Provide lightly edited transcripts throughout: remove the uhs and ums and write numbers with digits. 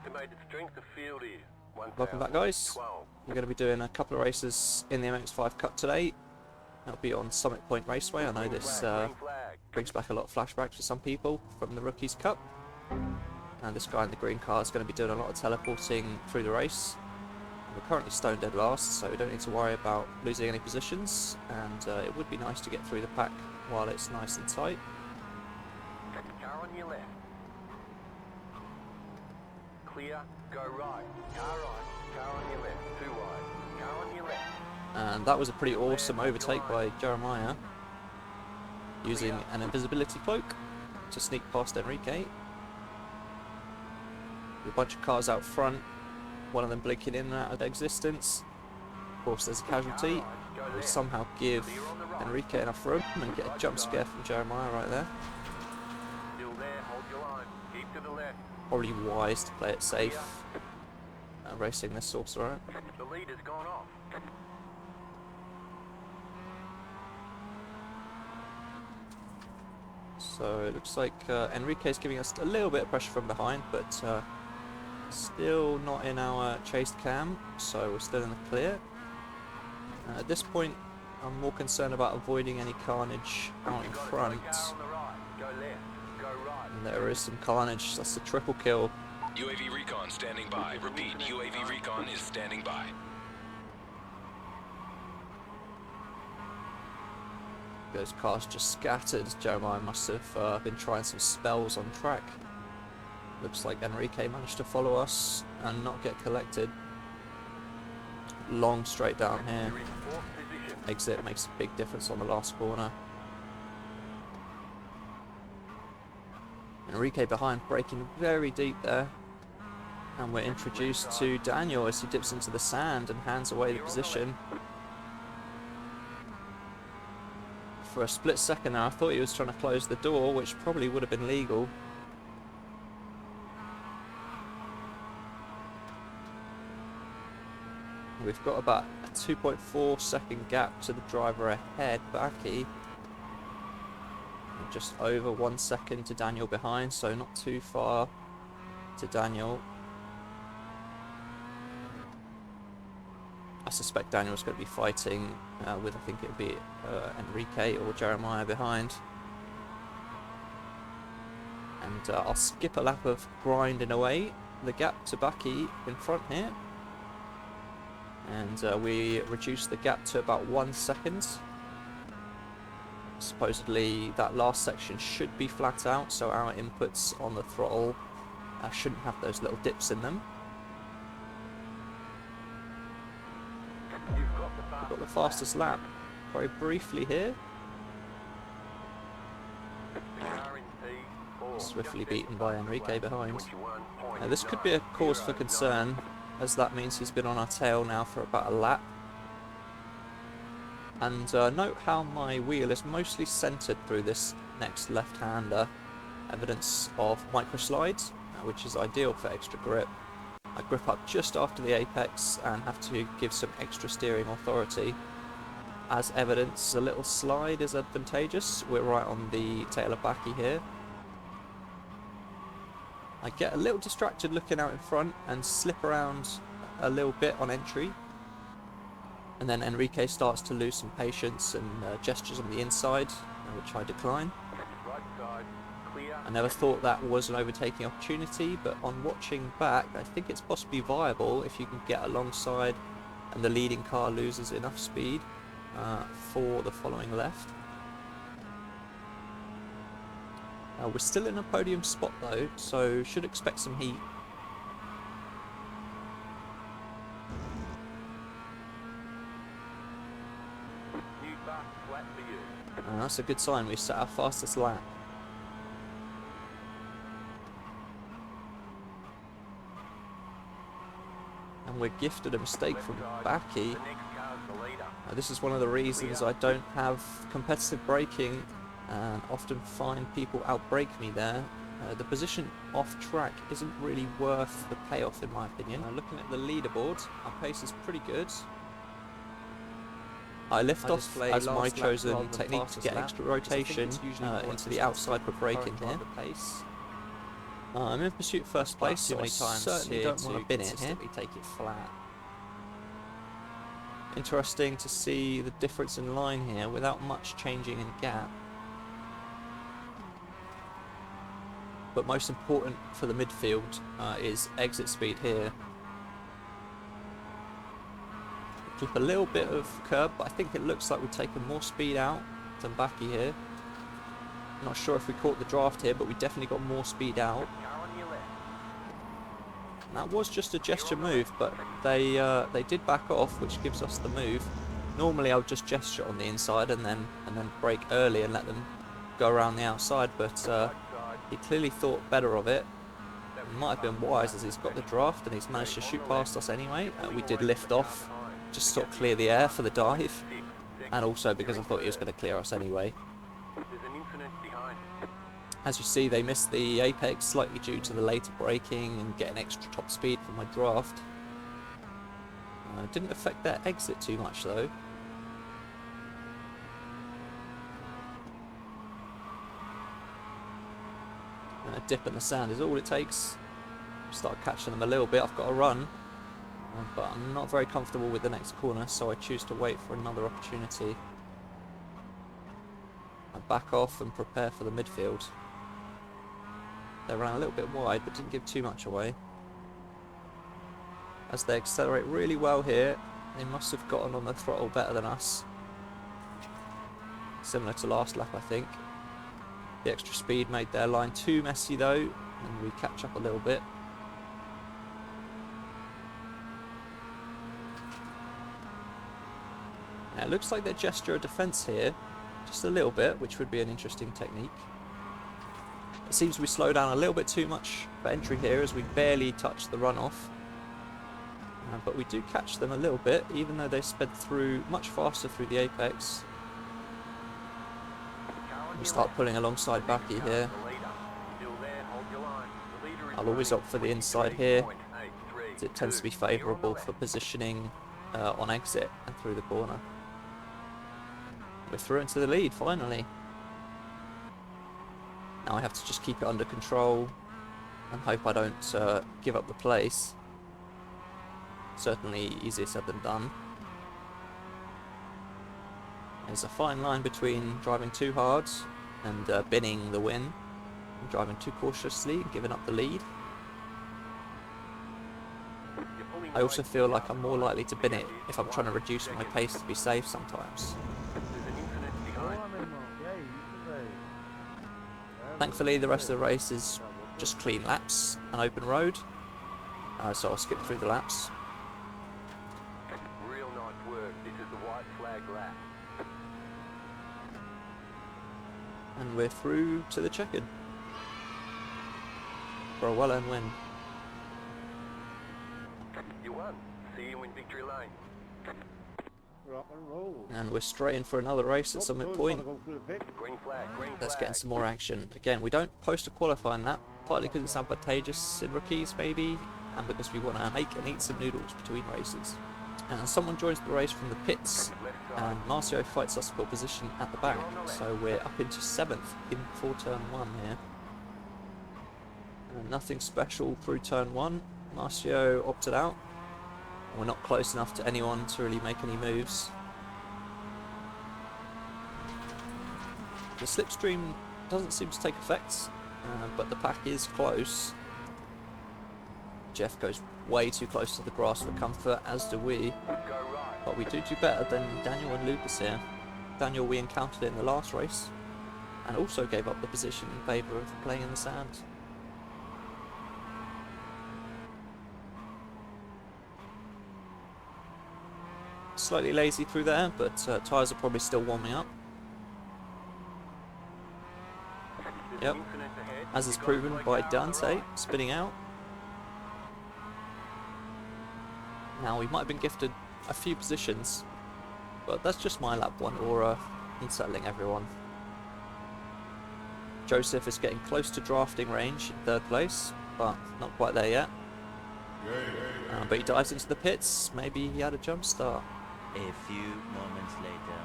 estimated strength of field is Welcome back, guys. We're going to be doing a couple of races in the MX-5 Cup today. That'll be on Summit Point Raceway. I know this brings back a lot of flashbacks for some people from the Rookies Cup. And this guy in the green car is going to be doing a lot of teleporting through the race. We're currently stone dead last, so we don't need to worry about losing any positions. And it would be nice to get through the pack while it's nice and tight. Car on your left. Clear, go right. Car right, car on your left. Too wide. Car on your left. And that was a pretty awesome overtake by Jeremiah, using an invisibility cloak to sneak past Enrique. A bunch of cars out front, one of them blinking in and out of existence. Of course, there's a casualty. We somehow give Enrique enough room and get a jump scare from Jeremiah right there. Still there, hold your line. Keep to the left. Probably wise to play it safe, racing this sorcerer. The leader's gone off. So it looks like Enrique's giving us a little bit of pressure from behind, but still not in our chased cam, so we're still in the clear. At this point, I'm more concerned about avoiding any carnage out in front. And there is some carnage. That's the triple kill. UAV recon standing by. Repeat, UAV recon is standing by. Those cars just scattered. Jeremiah must have been trying some spells on track. Looks like Enrique managed to follow us and not get collected. Long straight down here. Exit makes a big difference on the last corner. Enrique behind, braking very deep there. And we're introduced to Daniel as he dips into the sand and hands away the position. For a split second there, I thought he was trying to close the door, which probably would have been legal. We've got about a 2.4 second gap to the driver ahead, Baki. Just over 1 second to Daniel behind, so not too far to Daniel. I suspect Daniel's going to be fighting with, I think it would be Enrique or Jeremiah behind. And I'll skip a lap of grinding away the gap to Baki in front here. And we reduce the gap to about 1 second. Supposedly that last section should be flat out, so our inputs on the throttle shouldn't have those little dips in them. We've got the fastest lap very briefly here. Swiftly beaten by Enrique behind. Now this could be a cause for concern, as that means he's been on our tail now for about a lap. And note how my wheel is mostly centered through this next left-hander, evidence of microslides, which is ideal for extra grip. I grip up just after the apex and have to give some extra steering authority. As evidence, a little slide is advantageous. We're right on the tail of Baki here. I get a little distracted looking out in front and slip around a little bit on entry. And then Enrique starts to lose some patience and gestures on the inside, which I decline. I never thought that was an overtaking opportunity, but on watching back, I think it's possibly viable if you can get alongside and the leading car loses enough speed for the following left. We're still in a podium spot though, so should expect some heat. That's a good sign, we set our fastest lap. And we're gifted a mistake from Baki. This is one of the reasons I don't have competitive braking and often find people outbrake me there. The position off track isn't really worth the payoff in my opinion. Looking at the leaderboard, our pace is pretty good. I lift off as my chosen technique to get extra rotation into the outside for braking here. I'm in pursuit first place, so I times certainly here don't want to to bin it here. consistently take it flat. Interesting to see the difference in line here without much changing in gap. But most important for the midfield is exit speed here. Clip a little bit of curb, but I think it looks like we've taken more speed out than Baki here. Not sure if we caught the draft here, but we definitely got more speed out. And that was just a gesture move, but they did back off, which gives us the move. Normally I would just gesture on the inside and then brake early and let them go around the outside, but he clearly thought better of it. It might have been wise as he's got the draft and he's managed to shoot past us anyway. We did lift off, just sort of clear the air for the dive, and also because I thought he was going to clear us anyway. As you see, they missed the apex slightly due to the later braking and getting extra top speed from my draft. Didn't affect their exit too much though. And a dip in the sand is all it takes. Start catching them a little bit. I've got to run, but I'm not very comfortable with the next corner, so I choose to wait for another opportunity. I back off and prepare for the midfield. They ran a little bit wide, but didn't give too much away. As they accelerate really well here, they must have gotten on the throttle better than us. Similar to last lap, I think. The extra speed made their line too messy though, and we catch up a little bit. Now it looks like they gesture a defence here, just a little bit, which would be an interesting technique. It seems we slow down a little bit too much for entry here as we barely touch the runoff. But we do catch them a little bit, even though they sped through much faster through the apex. We start pulling alongside Baki here. I'll always opt for the inside here, as it tends to be favourable for positioning on exit and through the corner. We're through into the lead finally. Now I have to just keep it under control and hope I don't give up the place. Certainly easier said than done. There's a fine line between driving too hard and binning the win, and driving too cautiously and giving up the lead. I also feel like I'm more likely to bin it if I'm trying to reduce my pace to be safe sometimes. Thankfully the rest of the race is just clean laps and open road, so I'll skip through the laps. Real nice work. This is the white flag lap. And we're through to the checkered for a well-earned win. You won. See you in victory lane. Rock and roll. And we're straight in for another race at Summit Point. Green flag. Green Let's flag. get into some more action. Again, we don't post a qualifying lap, partly because it's advantageous in rookies maybe, and because we want to make and eat some noodles between races. And someone joins the race from the pits, and Marcio fights us for position at the back, so we're up into 7th in before turn 1 here. And nothing special through turn 1. Marcio opted out. We're not close enough to anyone to really make any moves. The slipstream doesn't seem to take effect, but the pack is close. Jeff goes way too close to the grass for comfort, as do we. Go right. But we do better than Daniel and Lucas here. Daniel we encountered in the last race, and also gave up the position in favour of playing in the sand. Slightly lazy through there, but tyres are probably still warming up. Yep, as is proven by Dante spinning out. Now we might have been gifted a few positions, but that's just my lap 1 aura unsettling everyone. Joseph is getting close to drafting range in 3rd place, but not quite there yet. But he dives into the pits. Maybe he had a jump start. A few moments later.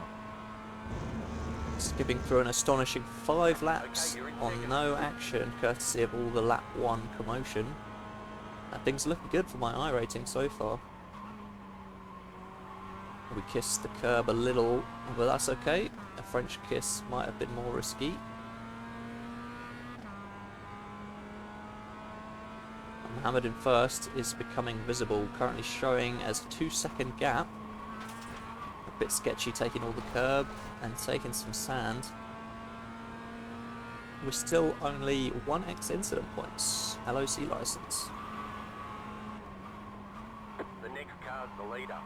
skipping through an astonishing 5 laps on no action, courtesy of all the lap 1 commotion. Things are looking good for my iRacing so far. We kissed the curb a little, but that's okay. A French kiss might have been more risky. Mohammed in first is becoming visible, currently showing as a 2-second gap. A bit sketchy taking all the curb and taking some sand. We're still only 1x incident points. LOC license. The next car's the leader.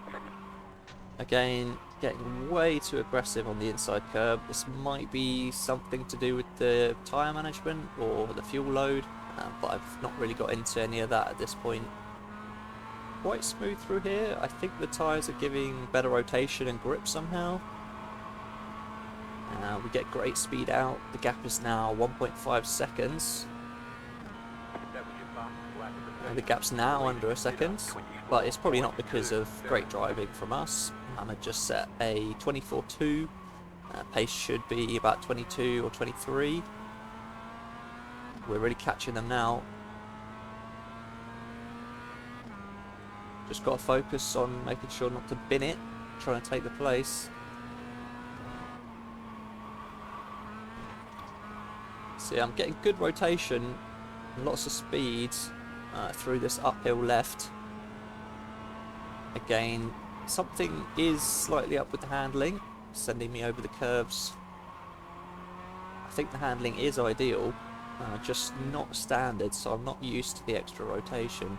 Again, getting way too aggressive on the inside curb. This might be something to do with the tyre management or the fuel load, but I've not really got into any of that at this point. Quite smooth through here. I think the tyres are giving better rotation and grip somehow. We get great speed out. The gap is now 1.5 seconds. The gap's now under a second, but it's probably not because of great driving from us. Mohammed just set a 24.2. Pace should be about 22 or 23. We're really catching them now. Just got to focus on making sure not to bin it, trying to take the place. See, I'm getting good rotation, lots of speed through this uphill left. Again, something is slightly up with the handling, sending me over the curves. I think the handling is ideal, just not standard, so I'm not used to the extra rotation.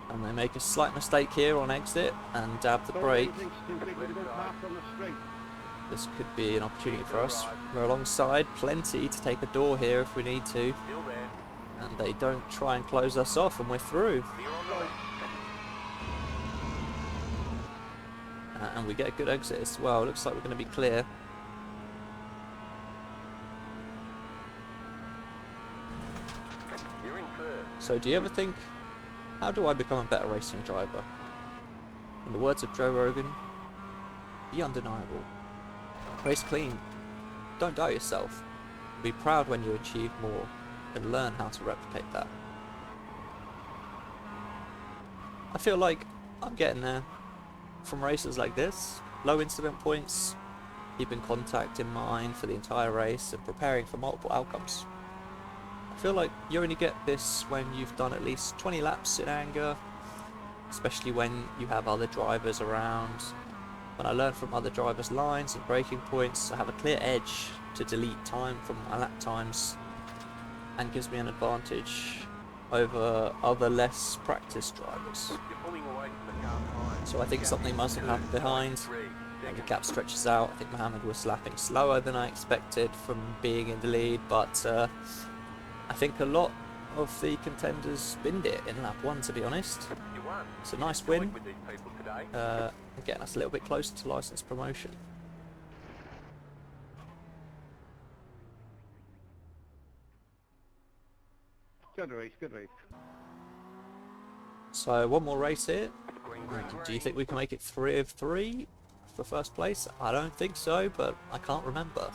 And they make a slight mistake here on exit and dab the brake. This could be an opportunity for us. We're alongside, plenty to take a door here if we need to. And they don't try and close us off and we're through. And we get a good exit as well. Looks like we're going to be clear. So do you ever think, how do I become a better racing driver? In the words of Joe Rogan, be undeniable. Race clean. Don't doubt yourself. Be proud when you achieve more and learn how to replicate that. I feel like I'm getting there. From races like this, low incident points, keeping contact in mind for the entire race and preparing for multiple outcomes. I feel like you only get this when you've done at least 20 laps in anger, especially when you have other drivers around. When I learn from other drivers' lines and braking points, I have a clear edge to delete time from my lap times and gives me an advantage over other less practiced drivers. So I think something must have happened behind, and the gap stretches out. I think Mohammed was lapping slower than I expected from being in the lead, but I think a lot of the contenders binned it in lap 1, to be honest. It's a nice win, getting us a little bit closer to license promotion. Good race, good race. So one more race here. Do you think we can make it 3 of 3 for first place? I don't think so, but I can't remember.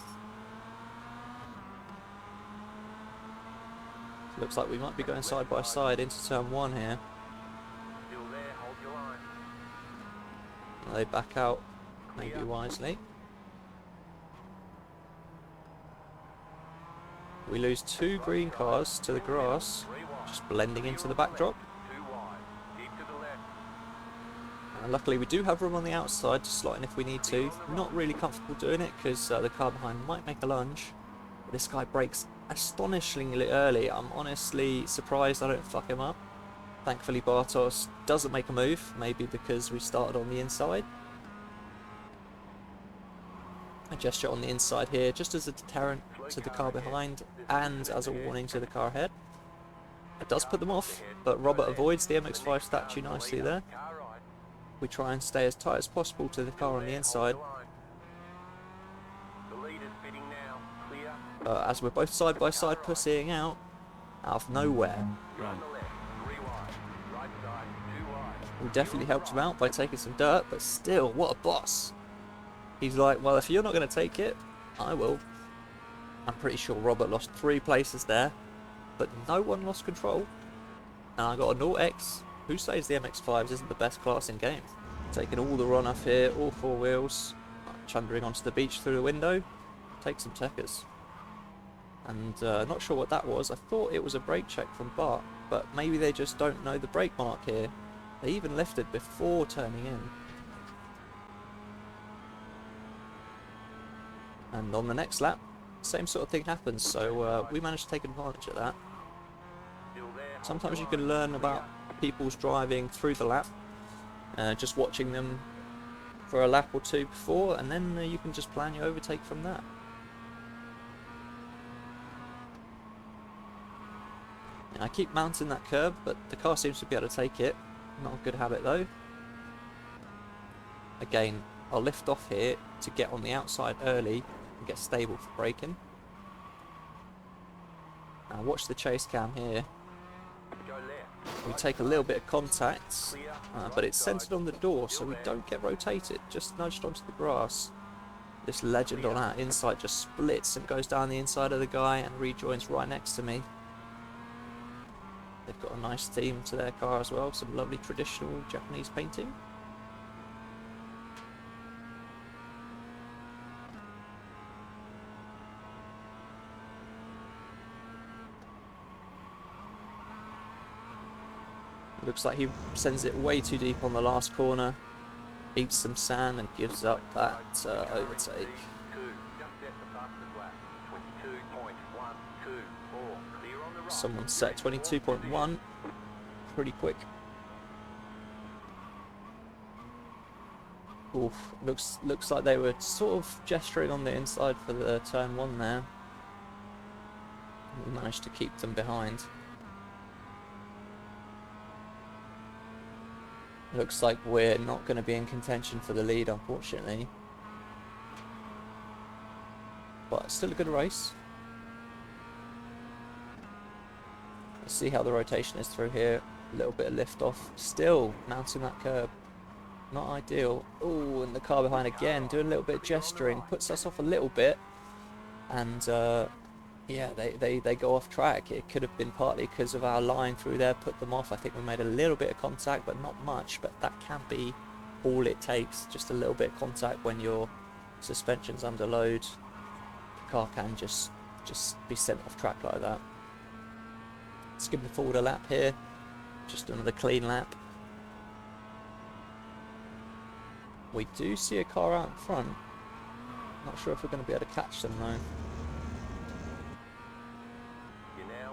Looks like we might be going side by side into turn 1 here. They back out, maybe wisely. We lose 2 green cars to the grass, just blending into the backdrop. Luckily we do have room on the outside to slot in if we need to. Not really comfortable doing it because the car behind might make a lunge. This guy brakes astonishingly early. I'm honestly surprised I don't fuck him up. Thankfully Bartos doesn't make a move, maybe because we started on the inside. A gesture on the inside here just as a deterrent to the car behind and as a warning to the car ahead. It does put them off, but Robert avoids the MX-5 statue nicely there. We try and stay as tight as possible to the car on the inside. As we're both side by side pussying out, out of nowhere. Run. We definitely helped him out by taking some dirt, but still, what a boss. He's like, well, if you're not going to take it, I will. I'm pretty sure Robert lost 3 places there, but no one lost control. And I got a 0x. Who says the MX-5s isn't the best class in game? Taking all the run off here, all 4 wheels, chundering onto the beach through the window. Take some techers. And not sure what that was. I thought it was a brake check from Bart, but maybe they just don't know the brake mark here. They even lifted before turning in. And on the next lap, same sort of thing happens, so we managed to take advantage of that. Sometimes you can learn about people's driving through the lap, just watching them for a lap or 2 before, and then you can just plan your overtake from that. I keep mounting that curb, but the car seems to be able to take it. Not a good habit though. Again, I'll lift off here to get on the outside early and get stable for braking. Now watch the chase cam here. We take a little bit of contact, but it's centered on the door so we don't get rotated, just nudged onto the grass. This legend on our inside just splits and goes down the inside of the guy and rejoins right next to me. They've got a nice theme to their car as well, some lovely traditional Japanese painting. Looks like he sends it way too deep on the last corner, eats some sand and gives up that overtake. Someone set 22.1, pretty quick. Oof, looks like they were sort of gesturing on the inside for the turn 1 there. We managed to keep them behind. Looks like we're not going to be in contention for the lead, unfortunately. But still a good race. Let's see how the rotation is through here. A little bit of lift off. Still mounting that curb. Not ideal. Oh, and the car behind again, doing a little bit of gesturing. Puts us off a little bit. And yeah, they go off track. It could have been partly because of our line through there put them off. I think we made a little bit of contact, but not much. But that can be all it takes. Just a little bit of contact when your suspension's under load. The car can just be sent off track like that. Skipping forward a lap here. Just another clean lap. We do see a car out in front. Not sure if we're going to be able to catch them though.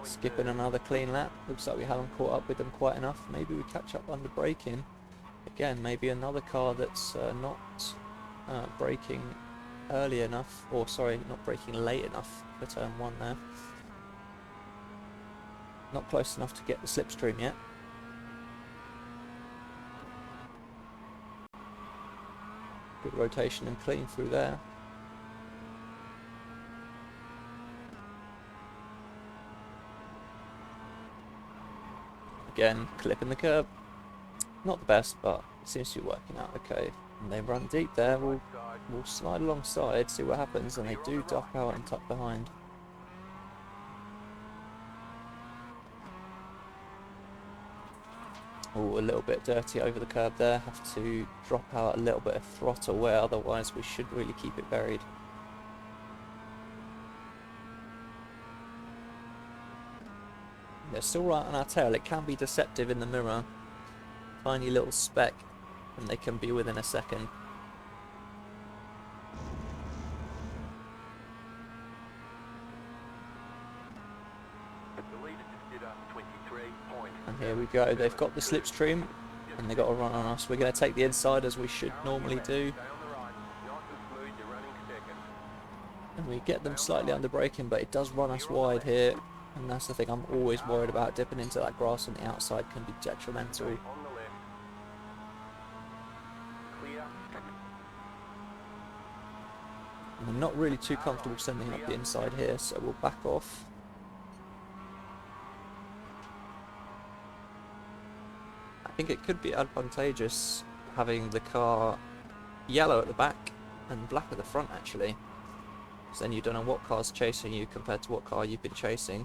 Skipping another clean lap. Looks like we haven't caught up with them quite enough. Maybe we catch up under braking. Again, maybe another car that's not braking early enough, or sorry, not braking late enough for turn 1 there. Not close enough to get the slipstream yet. Good rotation and clean through there. Again, clipping the curb. Not the best, but it seems to be working out okay. And they run deep there. We'll slide alongside, see what happens, and they do duck out and tuck behind. Oh, a little bit dirty over the curb there. Have to drop out a little bit of throttle where otherwise we should really keep it buried. They're still right on our tail. It can be deceptive in the mirror. Tiny little speck, and they can be within a second. And here we go. They've got the slipstream, and they got a run on us. We're going to take the inside as we should normally do. And we get them slightly under braking, but it does run us wide here. And that's the thing I'm always worried about. Dipping into that grass on the outside can be detrimental. And we're not really too comfortable sending up the inside here, so we'll back off. think it could be advantageous having the car yellow at the back and black at the front actually. So then you don't know what car's chasing you compared to what car you've been chasing.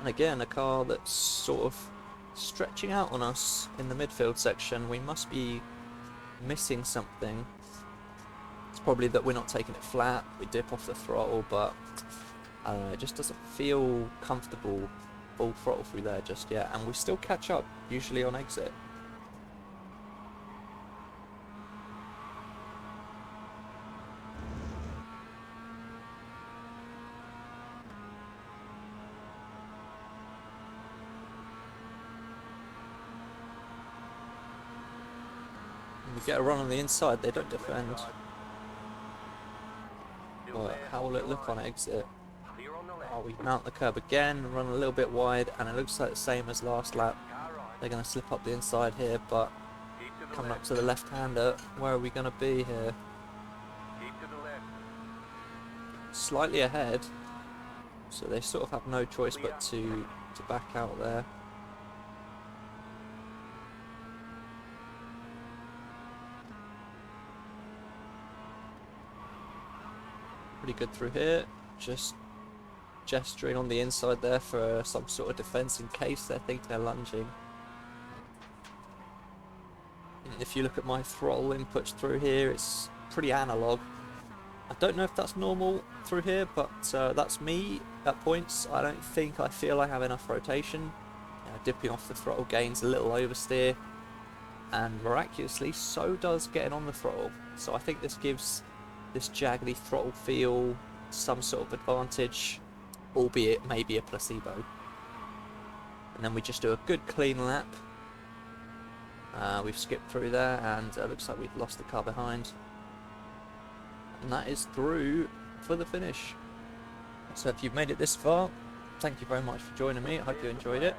And again, a car that's sort of stretching out on us in the midfield section. We must be missing something. It's probably that we're not taking it flat, we dip off the throttle, but I don't know, it just doesn't feel comfortable full throttle through there just yet, and we still catch up usually on exit. We get a run on the inside, they don't defend. But how will it look on exit? Oh, we mount the curb again, run a little bit wide, and it looks like the same as last lap. They're going to slip up the inside here, but coming up to the left-hander, where are we going to be here? Slightly ahead, so they sort of have no choice but to back out there. Pretty good through here, just gesturing on the inside there for some sort of defense in case they think they're lunging. And if you look at my throttle inputs through here, it's pretty analog. I don't know if that's normal through here, but that's me at points. I don't think I feel I have enough rotation. Dipping off the throttle gains a little oversteer, and miraculously so does getting on the throttle. So I think this gives this jaggedy throttle feel some sort of advantage, albeit maybe a placebo. And then we just do a good clean lap. We've skipped through there, and it looks like we've lost the car behind. And that is through for the finish. So if you've made it this far, thank you very much for joining me. I hope you enjoyed it.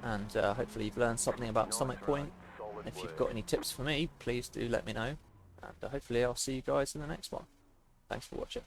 And hopefully you've learned something about Summit Point. If you've got any tips for me, please do let me know. And hopefully I'll see you guys in the next one. Thanks for watching.